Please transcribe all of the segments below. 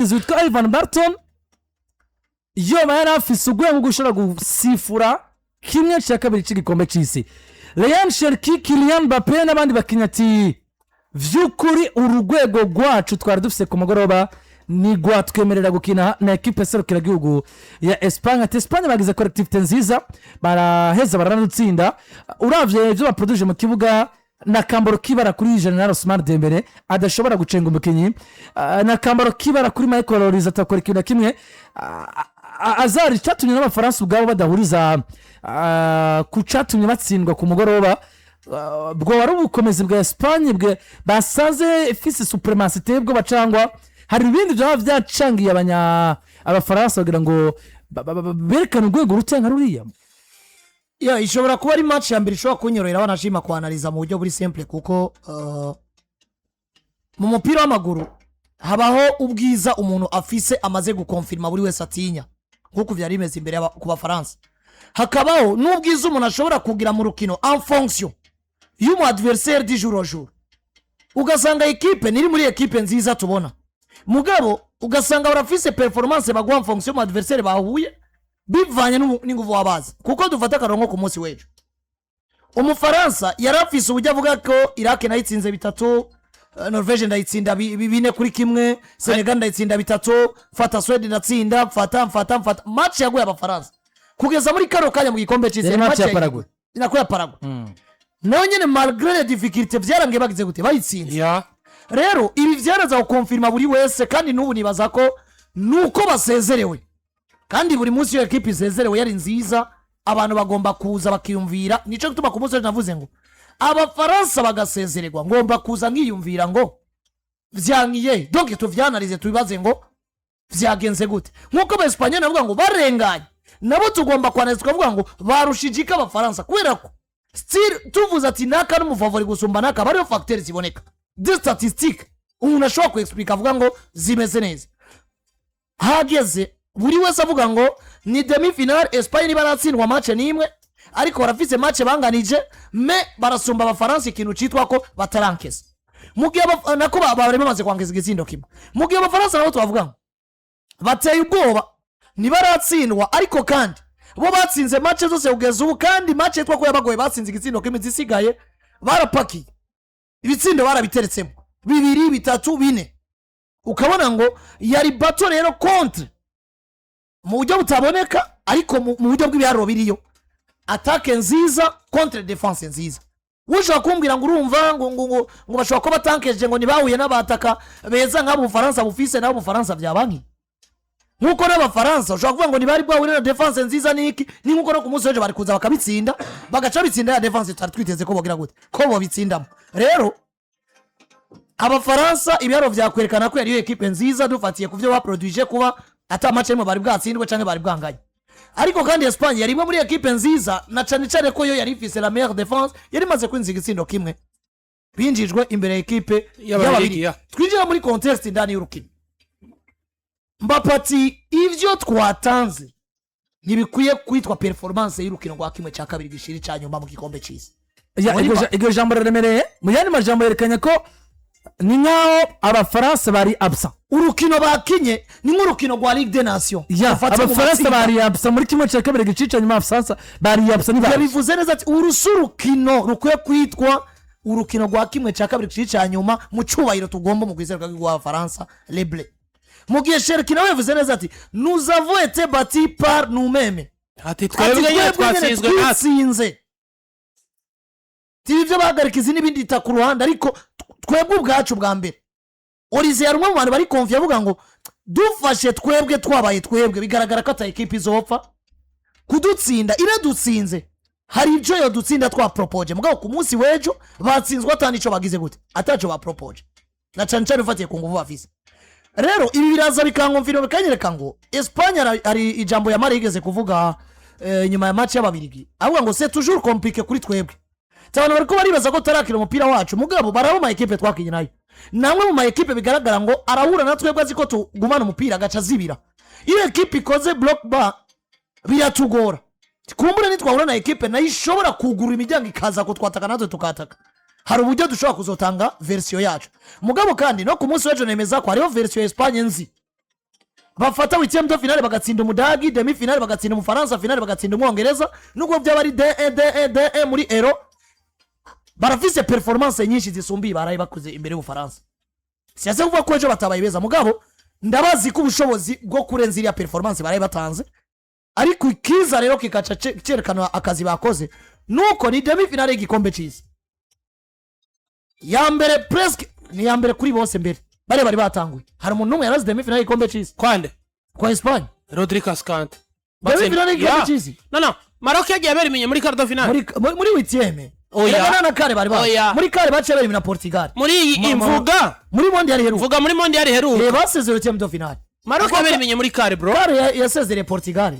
witwa Ivan Barton yoba yari afise urwego gushobora gusifura kimwe cya kabiri cy'igikombe cy'isi. Ryan Cherki, Kylian Mbappe n'abandi bakinnyi ati vy'ukuri urugwego rwacu twari dufise ku mugoroba ni gwatwemerera gukina na equipe serukira gihugu ya Espagne. Ati Espagne bagize collectivité nziza, baraheza baranutsinda. Uravye ivyo baproduce mu kibuga na kambaro kibara kuri General Ousmane Dembele adashobora gucenga umukinyi, na kambaro kibara kuri Michael Olise atakora ikintu kimwe. Azari cyatumye n'abafaransa ubwabo badahuriza ku cyatumye batsindwa ku mugoroba. Bwo wari ubukomezi bwa Espagne bwe basaze fise supremacy bwo bacangwa. Hari ibindi byaba byacangiye abafaransa bagira ngo berekane urwego rutenga ruriya. Ishobora kuba ari match ya mbere ishobora kunyorohera abanashima kuanaliza mu buryo buri simple kuko mu mupira w'amaguru habaho ubwiza umuntu afise amaze gukonfirma buri wese atinya nkuko vyari bimeze imbere ku bafaransa. Hakabaho n'ubwiza umuntu ashobora kugira mu rukino en fonction y'umu adversaire du jour au jour. Ugasanga equipe niri muri equipe nziza tubona, mugabo ugasanga barafise performance bagwa en fonction y'umu adversaire bahuye bivanye n'inguvu wabaza. Kuko dufata karongo ku munsi wejo umufaransa yarafise ubujya avuga ko Iraq nayitsinze 3, Norvege ndayitsinda 4-1, Senegal ndayitsinda 3, fata Sweden ndatsinda, fata match yaguye abafaransa kugeza muri karo kanya mu gikombe cy'isi. Match ya Paraguay inakuya Paraguay nayo nyene malgré les difficultés byarangiye bagize gute bayitsinze. Rero ibi byaraza gukonfirma buri wese, kandi n'ubu nibaza ko nuko basezerewe, kandi buri munsi yo equipe isezerewe yari nziza, abantu bagomba kuza bakiyumvira. Nico gituma ku munsi navuze ngo abafaransa bagasezererwa ngomba kuza ngiyumvira ngo vyangiye, donc tuvyanalize tubibaze ngo vyagenze gute. Nkuko ba Espanyol navuga ngo barenganye, nabo tugomba kwanezwa kuvuga ngo barushijika abafaransa kubera ko still tuvuze ati naka n'umufavori gusumba naka bariyo facteurs ziboneka de statistique umuntu ashobora kuexplica avuga ngo zimeze neza. Hageze buri wese avuga ngo ni demi final Espagne baratsindwa match nimwe, ariko barafise match banganije me barasumba abafaransa ikintu citwa ko batarankeza. Mugiye nako bari bamaze kwangeza igitsindo kimwe. Mugiye abafaransa nabo tubavuga ngo bateye ubwoba ni baratsindwa, ariko kandi bo batsinze match zose kugeza ubu, kandi match yitwa ko yabagoye batsinze igitsindo kimwe, zisigaye barapakiye ibitsindo barabiteretsemo 2, 3, 4. Ukabona ngo yari bato rero contre mu buryo butaboneka, ariko mu buryo bw'ibiharuro biriyo attaque nziza contre defense nziza. Ushaka kumbwira ngo urumva ngo bashobora ko batankeje ngo nibahuye n'abataka beza nk'abo Bufaransa bufise n'abo Bufaransa byabanki. Nkuko n'abafaransa ushaka kuvuga ngo nibari bwahuye na defense nziza niki, ni nkuko no ku munsi weje bari kuza bakabitsinda bagaca bitsinda ya defense tutari twiteze ko bogira gute ko bo bitsindamo. Rero abafaransa ibiharuro vyakwerekana ko yari equipe nziza dufatiye kuvyo baproduije kuba ata match imwe bari bwatsindwe canke bari bwanganye. Ariko kandi Espagne yari imwe muri equipe nziza, na cyane ko yo yari ifise la meilleure défense, yari maze kwinziga itsindo kimwe binjijwe imbere equipe y'ababiri. Twinjira muri contest ndani y'urukino. Mbappe ivyo twatanze ntibikwiye kwitwa performance y'urukino rwa kimwe cya kabiri gishiri cyanyuma mu gikombe cy'isi. Iryo jambo remereye mu yandi majambo yerekanye ko ni nkaho abafaransa bari absent. Urukino bakinye ni nk'urukino rwa Ligue des Nations. Abafaransa bari absent muri kimwe cya kabiri gice nyuma abafaransa bari absent. Ni bivuze neza ati urukino rukwiye kwitwa urukino rwa kimwe cya kabiri gice nyuma mu cyubahiro tugomba mu kwizerwa rw'Abafaransa les Bleus. Mugiye Cherki nawe bivuze neza ati nous avons été battus par nous-mêmes. Ati twebwe twatsinze. Tivyo bagarikiza n'ibindi ita ku ruhande, ariko twebwe ubwacu bwa mbere. Olise yarumwe mu bantu bari konfi yavuga ngo dufashe twebwe twabaye twebwe, bigaragara ko ata equipe izopfa kudutsinda iradutsinze. Hari ibyo yo dutsinda twa propose mugabo ku munsi wejo batsinzwe atani ico bagize gute ataco ba propose na cyane ufatiye ku nguvu bafise. Rero ibi biraza bikankomfira bikanyereka ngo Espagne ari ijambo ya Mari igeze kuvuga nyuma ya match y'ababirigi avuga ngo c'est toujours compliqué kuri twebwe. Cyane bariko baribaza ko tarakira umupira wacu, mugabo barabo ma equipe twakinye nayo namwe mu ma equipe bigaragara ngo arahura na twebwe aziko tugumana umupira gaca zibira. Iyo equipe ikoze block bar biratugora. Kumbura nitwahura na equipe nayo ishobora kugura imiryango ikaza ko twataka natwe tukataka. Hari uburyo dushobora kuzotanga version yacu. Mugabo kandi no ku munsi wejo nemeza ko hariho version ya Espagne nzi bafata huitième de finale bagatsinda umudagi, demi finale bagatsinda umufaransa, finale bagatsinda umwongereza, nubwo byaba ari de muri Euro barafise performance nyinshi zisumbiye baraye bakuze imbere y'Ubufaransa. Siyaze kuvuga ko ejo batabaye beza mugabo ndabazi ko ubushobozi bwo kurenza iriya performance baraye batanze, ariko ikiza rero kikaca cerekana akazi bakoze nuko ni demi finale y'igikombe cy'isi ya mbere, presque ni ya mbere kuri bose mbere bari batanguye. Hari umuntu umwe yarazi demi finale y'igikombe cy'isi kwande kwa Espagne, Rodri Cascante demi finale y'igikombe cy'isi. no Maroc yagiye aberimenye muri quart de finale muri huitième. Oya na kare bari muri kare bace bari na Portugal muri iyi imvuga muri mondial heruka, vuga muri mondial heruka reba sezero huitième de finale. Maroc aberimenye muri kare bro, kare yasezereye Portugal.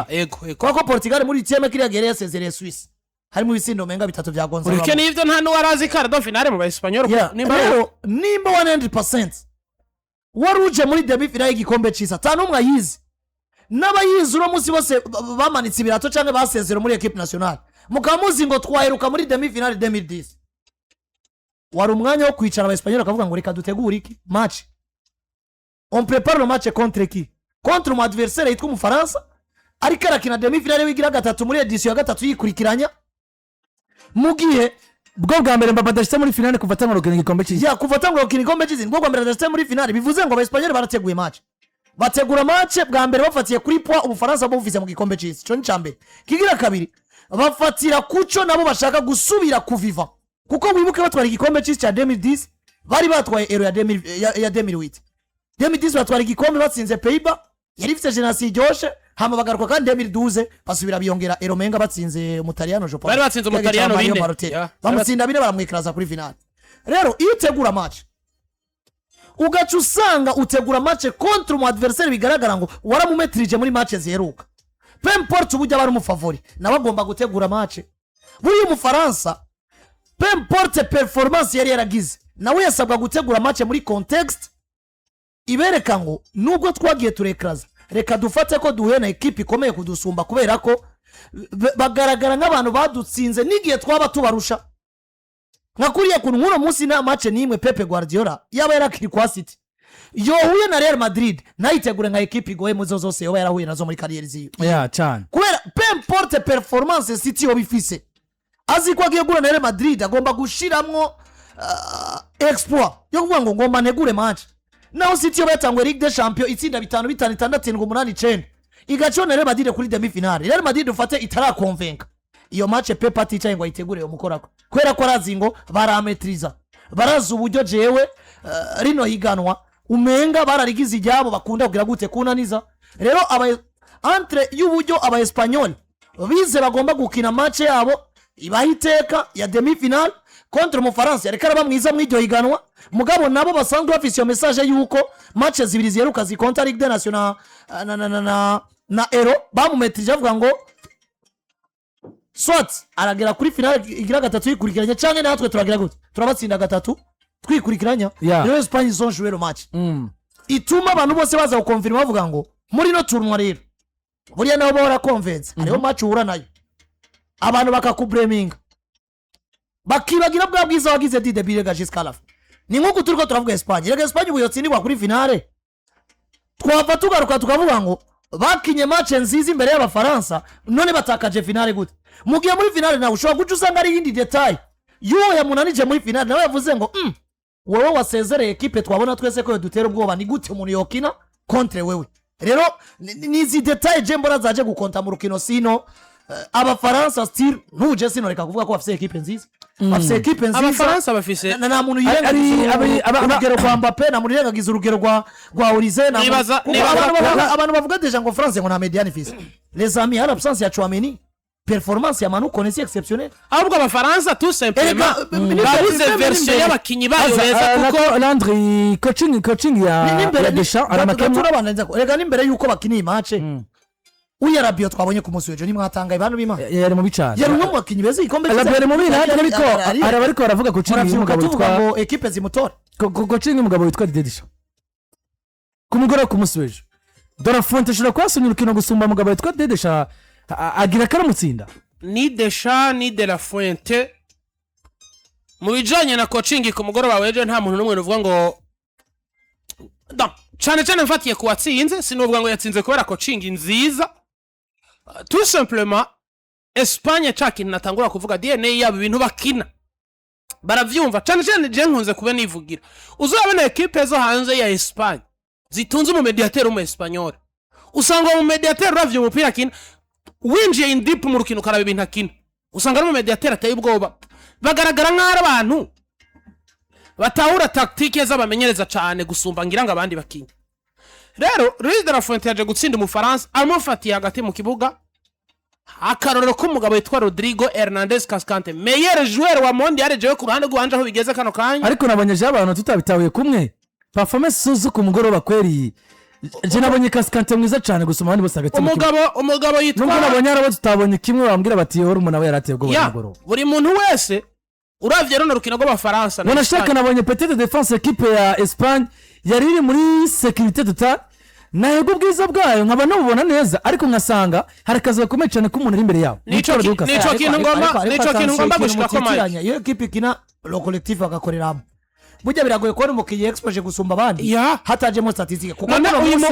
Ego kwa Portugal muri huitième kiriya gere yasezereye Suisse, harimo ibisindo menga bitatu bya Gonzalo. urike nivyo nta nuwarazi quart de finale mu Espanyol nimba 100% waruje muri demi finale y'igikombe cy'isi atanu umwe ayizi, n'abayizi uno munsi bose bamanitse ibirato cyangwa basezero muri equipe nationale, mukamuzi ngo twaheruka muri demi finale 2010. Wari umwanya wo kwicara Abanyespagnol akavuga ngo reka dutegure iki match, on prépare le match contre qui? Contre un adversaire yitwa Umufaransa ariko arakina demi finale wigira gatatu muri edition ya gatatu yikurikiranya, mugihe bwo bwa mbere Mbappe adashitse muri finale kuva atangura gukina igikombe cy'isi. Kuva atangura gukina igikombe cy'isi bwo bwa mbere adashitse muri finale, bivuze ngo Abanyespagnol barateguye match, bategura match bwa mbere bafatiye kuri point Ubufaransa bufise mu gikombe cy'isi. Cyo ni cyambere. Kigira kabiri bafatira kuco nabo bashaka gusubira kuviva, kuko wibuke batwara igikombe cy'isi cya 2010 bari batwaye Euro ya 2008. 2010 batwara igikombe batsinze Pays-Bas, yari ifite generation iryoshe, hama bagaruka kandi 2012 basubira biyongera Euro menga batsinze Umutaliyano je pense. Bari batsinze Umutaliyano bine. Bamutsinda bine baramwikiraza kuri finale. Rero iyo utegura match ugaca usanga utegura match contre un adversaire bigaragara ngo waramumetrije muri match ziheruka, peu importe ubujya bari umufavori nawe agomba gutegura match. Buri Umufaransa peu importe performance yari yaragize nawe yasabwa gutegura match muri context ibereka ngo nubwo twagiye turekraza reka dufate ko duhuye na equipe ikomeye kudusumba, kubera ko bagaragara nk'abantu badutsinze n'igihe twaba tubarusha. Nkakuriye kuntu nk'uno munsi nta match n'imwe Pepe Guardiola yaba yarakiri kwa City yohuye na Real Madrid nayitegure nka equipe igoye muzo zose yoba yarahuye nazo muri kariyeri ziyo. Cyane Kubera peu importe performance City yo bifise, azi ko agiye gura na Real Madrid agomba gushiramwo exploit yo kuvuga ngo ngomba negure match. Naho City yo batangwe Ligue des Champions itsinda 5-6-6-8-9 igacho na Real Madrid kuri demi finale. Real Madrid ufate itara convaincre iyo match Pepe aticaye ngo ayitegure yo mukorako, kwera ko arazi ngo barametriza, barazi uburyo jewe rino higanwa umenga bararigize ijyabo bakunda kugira gute kunaniza. Rero entre y'uburyo Abanyespagnol bize bagomba gukina match yabo ibahiteka ya demi finale contre Umufaransa reka bamwiza mu iryo higanwa, mugabo nabo basanzwe bafise iyo message yuko match zibiri ziheruka zikonta Ligue des Nations na Euro bamumetrije avuga ngo soit aragera kuri finale igira gatatu yikurikiranya canke natwe turagira gute turabatsinda gatatu twikurikiranya. Rero Espagne zone jouer le match ituma abantu bose baza gukonfirma bavuga ngo muri no tournoi rero buriya nabo bahora convince ariyo match uhura nayo abantu bakakubreminga bakibagira bwa bwiza wagize Didier Deschamps jusqu'à la fin. Ni nkuko turiko turavuga Espagne, rega Espagne buyotsindwa kuri finale twava tugaruka tukavuga ngo bakinye match nziza imbere y'Abafaransa none batakaje finale gute. Mugiye muri finale nawe ushobora guca usanga ari yindi detail yuwo yamunanije muri finale nawe yavuze ngo wowe wasezereye equipe twabona twese ko dutera ubwoba ni gute umuntu yokina contre wewe. Rero nizi detail je mbona zaje gukonta mu rukino sino Abafaransa still ntuje sino reka kuvuga ko bafise equipe nziza, bafise equipe nziza. Abafaransa bafise na muntu yirengagiza urugero rwa Mbappe, na muntu yirengagiza urugero rwa Urwego, na abantu bavuga deja ngo France ngo na mediane fils. Les amis, à l'absence ya Chouameni performance ya Manu connaissait exceptionnelle. Ahubwo Abafaransa tout simplement babuze version y'abakinyi bayo beza kuko Landry coaching ya Deschamps aramakemura. Rega nimbere yuko bakiniye match uya Rabiot twabonye ku munsi w'ejo nimwatangaye bantu b'Imana yari mu bicana yari umwe mu bakinyi beza igikombe cy'isi yari mu bina ariko ariko baravuga coaching y'umugabo witwa ngo equipe zimutora coaching y'umugabo witwa Deschamps ku mugoroba ku munsi w'ejo dora Fonte shira kwasunya urukino gusumba mugabo witwa Deschamps agira karamutsinda ni Deschamps ni de la Fuente mu bijanye na coaching ku mugoroba w'ejo nta muntu n'umwe uvuga ngo cyane cyane mfatiye ku watsinze sinuvuga ngo yatsinze kubera coaching nziza tout simplement Espagne cyakintu natangura kuvuga DNA yabo ibintu bakina baravyumva cyane cyane je nkunze kuba nivugira uzabona equipe zo hanze ya Espagne zitunze mu mediateur mu Espanyol usanga mu mediateur ravyo umupira kina winjiye in deep mu rukino karaba ibintu akina usanga mu mediateur ateye ubwoba bagaragara nk'ara abantu batahura tactique z'abamenyereza cyane gusumba ngira ngo abandi bakinya rero Luis de la Fuente yaje gutsinda umufaransa amufatiye hagati mu kibuga akarorero k'umugabo yitwa Rodrigo Hernandez Cascante meilleur joueur wa mondial jewe ku ruhande rwanje aho bigeze kano kanya ariko nabonye abantu tutabitahuye kumwe performance suzu ku mugoroba kweri je nabonye Cascante mwiza cyane gusoma abandi bose hagati umugabo yitwa nubwo nabonye arabo tutabonye kimwe bambwira bati yoro umuntu we yarateye ubwo mugoroba buri muntu wese uravye rero rukino rw'abafaransa nashaka nabonye petite défense équipe ya Espagne yari iri muri sécurité totale nayego bwiza bwayo nkaba nubona neza ariko nkasanga hari kazi gakomeye cyane ko umuntu ari imbere yawo nico kintu ngomba gushika ko mayi iyo equipe ikina lo collectif bagakoreramo burya biragoye ko umukinnyi exposure gusumba abandi hatajemo statistique kuko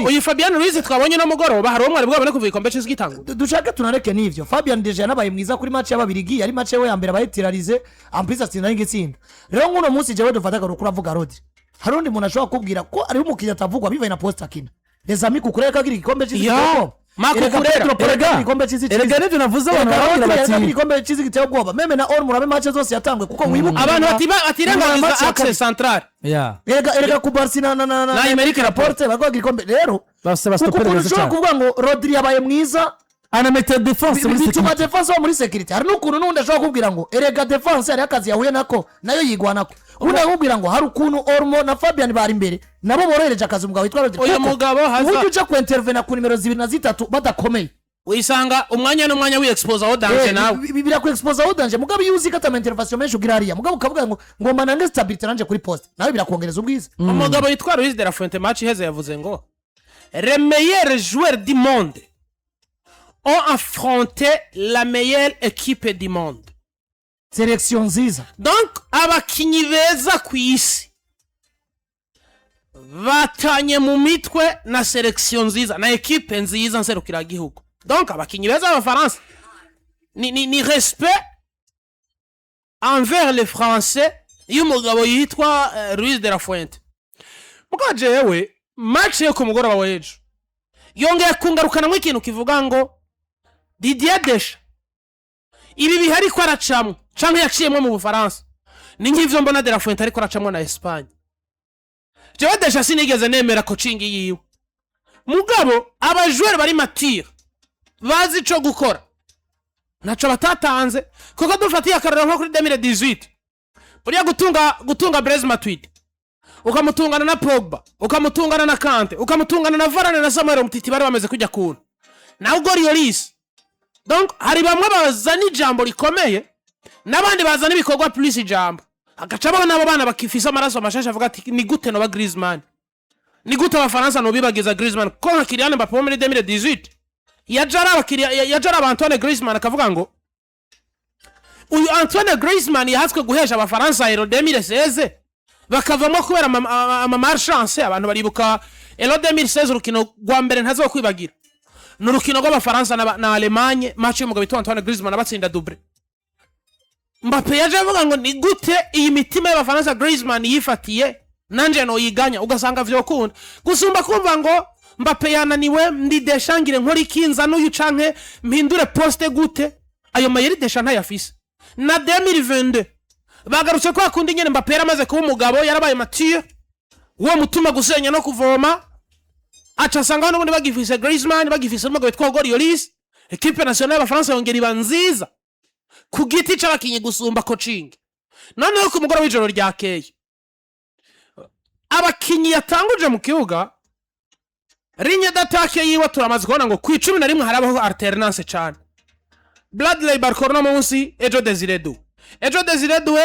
uyu Fabian Ruiz twabonye no mugoroba hari umwe bwabone kuva ikombe cy'igitangura dushaka tunareke nivyo Fabian deja yanabaye mwiza kuri match y'ababirigi yari match we ya mbere abayitirarize ampisa sinari ngitsinda rero nguno munsi jewe dufataga rukura avuga Rodri hari undi muntu ashobora kubwira ko ari umukinnyi atavugwa bivaye na post akina les amis kukureka kagira igikombe cy'igitego Marco Kurera igikombe cy'iziki erega nivyo navuze abantu baragira bati igikombe cy'iziki cyo gwoba meme na Olmo rabe match zose yatangwe kuko wibuka abantu batirengagiza access central erega ku Barcelona na America Laporte bagogira igikombe rero basaba stopper neza cyane kuvuga ngo Rodri yabaye mwiza ana meta defense muri bituma defense muri security hari n'ukuntu n'undi ashobora kubwira ngo erega defense yari akazi yahuye nako nayo yigwanako ubundi akubwira ngo hari ukuntu Olmo na Fabian bari imbere nabo borohereje akazi umugabo witwa Rodri uyu mugabo haza uburyo uca ku intervene ku nimero 2 na 3 badakomeye wisanga umwanya n'umwanya wi expose aho danger nawe bibira ku expose aho danger mugabo yuzi kata intervention menshi ugira hariya mugabo ukavuga ngo ngoma nange stability nanje kuri poste nawe birakongereza ubwiza umugabo yitwa Luis de la Fuente match iheze yavuze ngo les meilleurs joueurs du monde ont affronté la meilleure équipe du monde selection nziza donc abakinyi beza ku isi batanye mu mitwe na selection nziza na equipe nziza nserukira gihugu donc abakinyi beza b'abafaransa ni respect envers les français y'umugabo yitwa Luis de la Fuente muko jewe match yo ku mugoroba w'ejo yongeye kungarukana mu ikintu kivuga ngo Didier Deschamps ibi bihari ko aracamwe canke yaciyemo mu Bufaransa ni nk'ivyo mbona de la Fuente ariko aracamwe na Espagne jewe Deschamps sinigeze nemera coaching yiwe mugabo abajoueur bari matire bazi ico gukora naco batatanze kuko dufatiye akararo nko kuri 2018 buriya gutunga Blaise Matuidi ukamutungana na Pogba ukamutungana na Kante ukamutungana na Varane na Samuel Umtiti bari bameze kujya kuna na Goriolis donc hari bamwe bazana ijambo rikomeye nabandi bazana ibikorwa plus ijambo agaca nabo bana bakifisa amaraso amashasha avuga ati ni gute no ba Griezmann ni gute abafaransa no bibagiza Griezmann ko nka Kylian Mbappe muri 2018 yajara Antoine Griezmann akavuga ngo uyu Antoine Griezmann yahatswe guhesha abafaransa Euro 2016 bakavamo kubera ama malchance abantu baribuka Euro 2016 urukino rwa mbere ntazo kwibagira n'urukino rw'abafaransa na Allemagne match y'umugabo witwa Antoine Griezmann abatsinda double Mbappe yaje avuga ngo ni gute iyi mitima y'abafaransa Griezmann yifatiye nanje no yiganya ugasanga vyo kunda gusumba kumva ngo Mbappe yananiwe ndi Deschamps nkora ikinza n'uyu canke mpindure poste gute ayo mayeri Deschamps yafise na 2022 bagarutse ko akundi nyene Mbappe yaramaze kuba umugabo yarabaye mature uwo mutuma gusenya no kuvoma acha sanga n'ubundi bagifise Griezmann bagifise umugabo witwa Goriolis equipe nationale y'abafaransa yongera ibanziza ku giti c'abakinyi gusumba coaching noneho ku mugoroba w'ijoro ryakeye abakinyi yatanguje mu kibuga rinye datake yiwe turamaze kubona ngo ku 11 harabaho alternance cyane Bradley Barcola no munsi Ejo Desire Du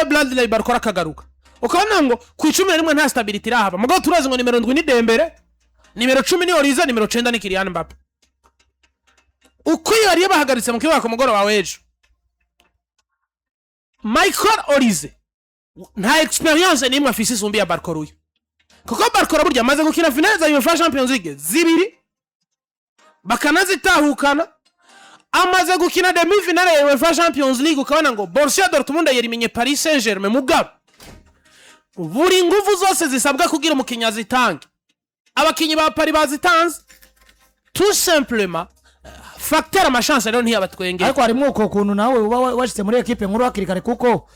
Bradley Barcola akagaruka ukabona ngo ku 11 nta stability rahaba mugabo turazi ngo nimero 7 ni Dembele nimero 10 ni Oriza nimero 9 ni Kylian Mbappe uko yari bahagaritse mu kibuga ku mugoroba w'ejo Michael Orize nta experience nimwe afise isumbi ya Barcola kuko Barcola burya amaze gukina finale za UEFA Champions League zibiri bakanazitahukana, amaze gukina demi finale ya UEFA Champions League ukabona ngo Borussia Dortmund yarimenye Paris Saint-Germain mugabo buri nguvu zose zisabwa kugira umukinnyi azitange, abakinnyi ba Paris bazitanze tout simplement facteur amachance rero ntiyabatwengeye. ariko harimo uko kuntu nawe uba washyize muri equipe nkuru hakiri kare kuko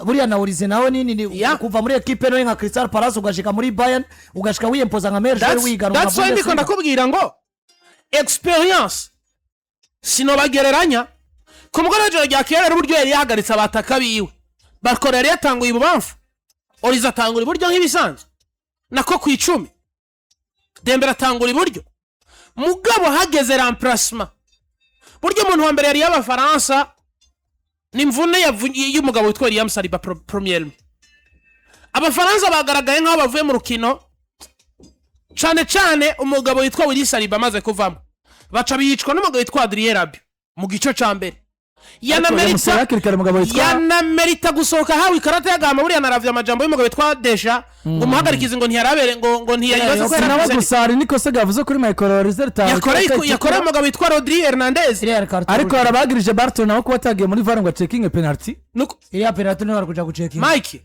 buriya nawurize nawe nini kuva muri equipe no nka Crystal Palace ugashika muri Bayern ugashika wiyempoza nka Merger wigana that's why ndiko ndakubwira ngo experience sinobagereranya ku mugoroba rya kera uburyo yari yahagaritse abataka biwe. Barcola yari yatanguye ibubamfu, Oliza atangura iburyo nk'ibisanzwe, nako ku 10 Dembele atangura iburyo, mugabo hageze remplacement buryo umuntu wa mbere yari y'Abafaransa nimvune y'umugabo witwa Liam Saliba premier. Abafaransa bagaragaye nkaho bavuye mu rukino cyane umugabo witwa Willy Saliba amaze kuvamo, baca biyicwa n'umugabo witwa Adrien Rabiot mu gice ca mbere. Yanamerita gusohoka hawe ikarata yagama buriya naravye amajambo y'umugabo witwa Deschamps ngo muhagarikize ngo ntiyarabere ngo ntiyayibaza ko nawe gusari niko se gavuze kuri Michael result yakora umugabo witwa Rodri Hernandez, ariko arabagirije Barton nawe ko batagiye muri VAR ngo checking penalty nuko iriya penalty niyo barakuja guchecking Mike.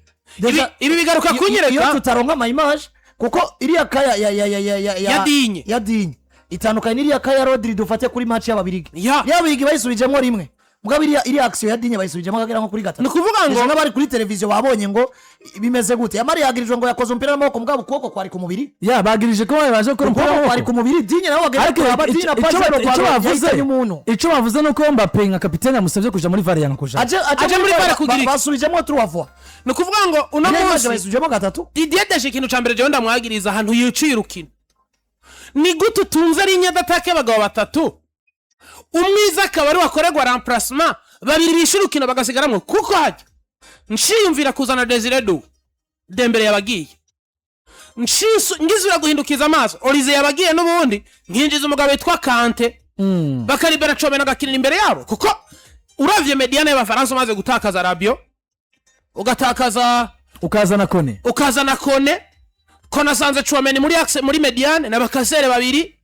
Ibi bigaruka kunyereka iyo tutaronka ama image kuko iriya kaya ya dinye itandukanye n'iriya kaya Rodri dufate kuri match y'Ababirigi y'Ababirigi bayisubijemo rimwe mugabo iriya action ya dinye bayisubijemo kagera nko kuri gatatu. Nukuvuga ngo n'abari kuri televiziyo babonye ngo bimeze gute yamari yagirijwe ngo yakoze umupira n'amaboko mugabo ukuboko kwari ku mubiri bagirije ko baje gukora umupira kwari ku mubiri dinye nawe wagera abatina icyo bavuze nuko Mbappe nka kapiteni yamusabye kuja muri VAR yankuja aje muri VAR kugira basubijemo 3 fois. Nukuvuga ngo uno munsi bayisubijemo gatatu Didier Deschamps ikintu ca mbere je ndamwagiriza ahantu yiciye urukino ni gute tunze ari nyadatake abagabo batatu umwiza akaba ari wakoregwa remplacement babiri bishirukino bagasigaramwe kuko hajya nshiyumvira kuzana Desire Dembele yabagiye ngizura guhindukiza amaso Olize yabagiye n'ubundi nkinjiza umugabo witwa Kante bakaribera Chomena gakinira imbere yabo kuko uravye mediane y'Abafaransa maze gutakaza Rabiot ukazana Kone konasanze Chomena muri axe muri mediane na bakasere babiri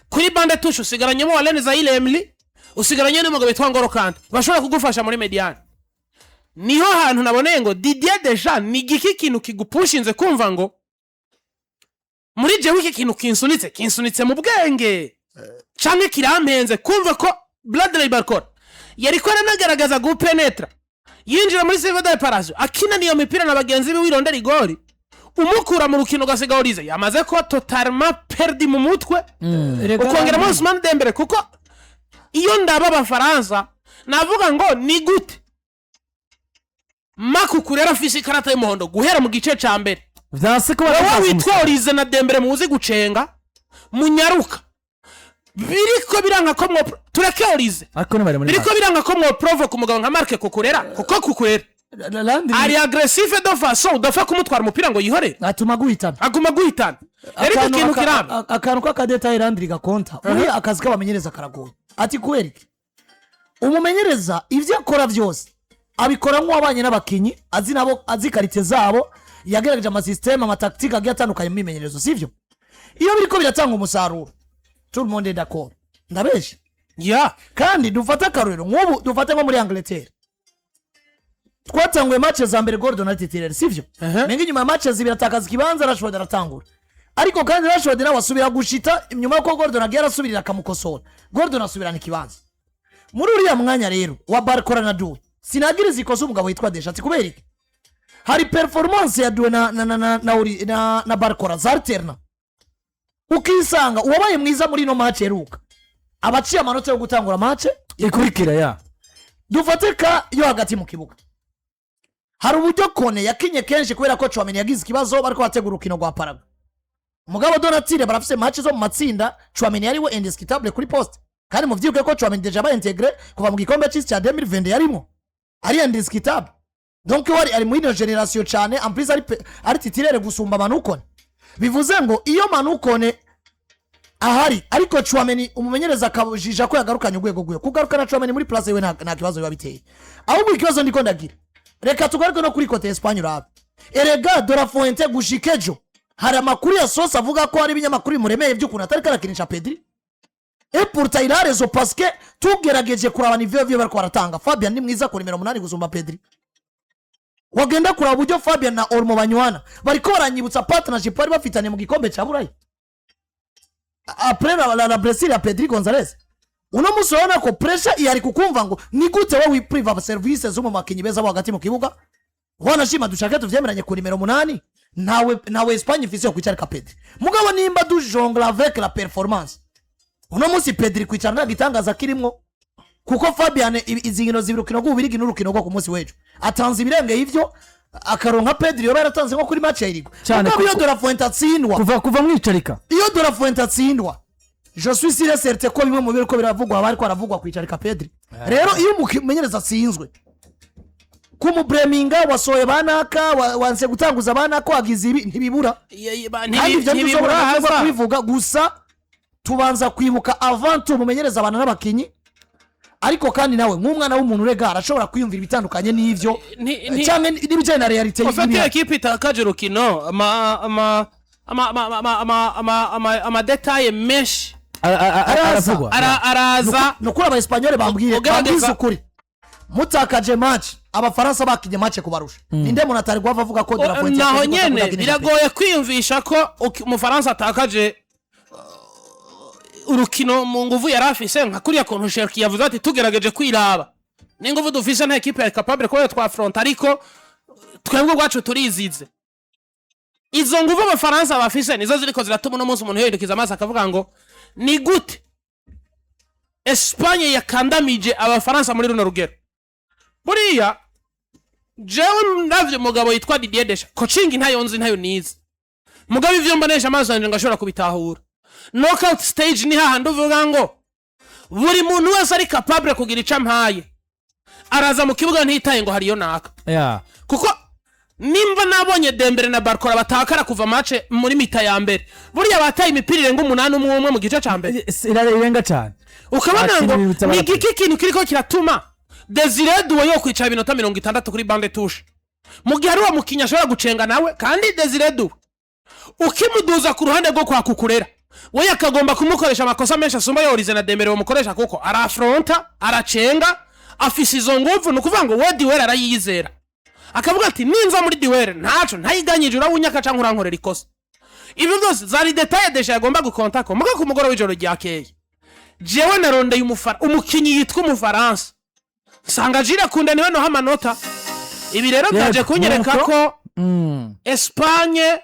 kuri bande tushu usigaranyemo Walene Zaïre Emery usigaranye n'umugabo witwa Ngolo Kante bashobora kugufasha muri mediane. Niho hantu naboneye ngo Didier Deschamps ni giki kintu kigupushinze kumva ngo muri je wiki kintu kinsunitse mu bwenge canke kirampenze kumva ko Bradley Barcola yari ko nagaragaza gupenetra yinjira muri Silva de Parazzo akina niyo mipira na bagenzi be wirondera igori umukura mu rukino gasiga Olize yamaze ko totalement perdi mu mutwe ukongeramo Ousmane Dembele kuko iyo ndaba Abafaransa navuga ngo ni gute makukurera afise ikarata y'umuhondo guhera mu gice ca mbere vyase ko witwa Olize na Dembele muzi gucenga munyaruka biriko biranka ko tureke Olize biriko biranka ko provoke umugabo nka Marc Cucurella kuko Cucurella ari agressive de façon udafa kumutwara umupira ngo yihore aguma guhitana ariko ikintu kiramba akantu k'akadetail Landry gakonta uri akazi k'abamenyereza karagoye ati kwereke umumenyereza ivyo akora vyose abikora nk'uwabanye n'abakinyi azi karite zabo yagerageje amasysteme amatactique agiye atandukanye mu mimenyerezo sivyo iyo biriko biratanga umusaruro tout le monde est d'accord ndabeshe kandi dufata akaruriro nk'ubu dufate nko muri Angleterre twatanguye match za mbere Gordon atitire sivyo mengi nyuma match zibira takaza kibanza Rashford aratangura ariko kandi Rashford nawe asubira gushita nyuma ko Gordon agiye arasubirira akamukosora Gordon asubirana ikibanza muri uriya mwanya rero wa Barcola na Doué sinagiriza ikosa umugabo witwa Deschamps kubera iki hari performance ya Doué na Barcola zarterna ukisanga uwabaye mwiza muri no match eruka abaciye amanota yo gutangura match ikurikira dufateka yo hagati mu kibuga hari uburyo Kone yakinye kenshi kubera ko Chouameni yagize ikibazo bariko bategura urukino rwa Paraguay mugabo Donatille barafise match zo mu matsinda Chouameni yariwe indiscutable kuri poste kandi mu vyuke ko Chouameni deja ba integre kuva mu gikombe cy'isi cya 2020 yarimo ari indiscutable donc wari ari muri generation cyane en plus ari titulaire gusumba Manukone bivuze ngo iyo Manukone ahari ariko Chouameni umumenyereza akabujija ko yagarukanye urwego rwe kugarukana Chouameni muri place we nta kibazo biba biteye ahubwo ikibazo ndiko ndagira reka tugaruke no kuri kote Espagne urabe erega Dora Fuente gushikejo hari amakuru ya sosa avuga ko hari ibinyamakuru bimuremeye by'ukuntu atari karakinisha Pedri pourtant il a raison parce que tugerageje kuraba nivel vyo bariko baratanga. Fabian ni mwiza ku nimero 8 gusumba Pedri. Wagenda kuraba uburyo Fabian na Olmo banywana bariko baranyibutsa partnership bari bafitanye mu gikombe ca Burayi après la Brazil ya Pedri Gonzalez. Uno musi urabona ko pressure iyari kukumva ngo ni gute wowe wipriva services zo mu makinyi beza bo hagati mu kibuga wanashima dushaka tuvyemeranye ku nimero 8 nawe Espagne ifise yo kwicara ka Pedri mugabo nimba du jongle avec la performance. Uno musi Pedri kwicara nta gitangaza kirimwo kuko Fabian izingino zibirukino rw'ubirigi n'urukino rwo ku musi wejo atanze ibirenge ivyo akaronka Pedri yo baratanze nko kuri match ya Irigo kuko iyo de la Fuente atsindwa kuva mwicarika iyo de la Fuente atsindwa je suis sûr certain ko bimwe mu biriko biravugwa abari ko aravugwa kwicarika Pedri. Rero iyo umumenyereza atsinzwe kumubreminga wasoye banaka wanse gutanguza banaka wagize ibi ntibibura ntibibura haza kubivuga gusa tubanza kwibuka avant umumenyereza abantu n'abakinyi ariko kandi nawe nk'umwana w'umuntu rega arashobora kwiyumvira ibitandukanye n'ivyo cyane n'ibijanye na realite y'ibintu. Ufite equipe itakaje rukino ama detail menshi araza no kuri Abaespanyol bambwiye ukuri mutakaje match Abafaransa bakinye match kubarusha ninde muntu atari gwava avuga ko dira point naho nyene biragoye kwiyumvisha ko umufaransa atakaje urukino mu nguvu yarafise nka kuriya kontu Cherki yavuze ati tugerageje kwiraba n'inguvu dufise nta equipe ya capable ko twafront ariko twebwe gwacu turizize. Izo nguvu Abafaransa bafise nizo ziriko ziratuma no munsi umuntu yohindukiza amaso akavuga ngo ni gute Espagne yakandamije Abafaransa muri runo rugero. Buriya jewe ndavye mugabo yitwa Didier Deschamps coaching ntayo nize mugabo ivyo mbonesha amaso yanje ngashobora kubitahura. Knockout stage ni hahandi uvuga ngo buri muntu wese ari capable kugira icampaye araza mu kibuga ntitaye ngo hariyo naka kuko nimba nabonye Dembele na Barcola batakara kuva match muri mita ya mbere buriya bataye imipira irenga 8 umwe mu gice ca mbere irenga cyane ukabona ngo ni iki kintu kiriko kiratuma Desire Doué yo kwicara ibinota 60 kuri bande touche mu gihe ari wa mukinya ashobora gucenga nawe kandi Desire Doué ukimuduza ku ruhande rwo kwa Kukurera we yakagomba kumukoresha amakosa menshi asumba yorize na Dembele bamukoresha kuko arafronta aracenga afise izo nguvu nukuvuga ngo we Doué arayizera akavuga ati ninza muri Doué ntaco ntayiganyije urabunyaka canke urankorera ikosa. Ibyo byose zari detail deja yagomba gukonta ko muga ku mugoro w'ijoro ryakeye jewe narondeye umukinyi yitwa Umufaransa sanga jira kundaniwe no hamanota ibi rero byaje kunyereka ko Espagne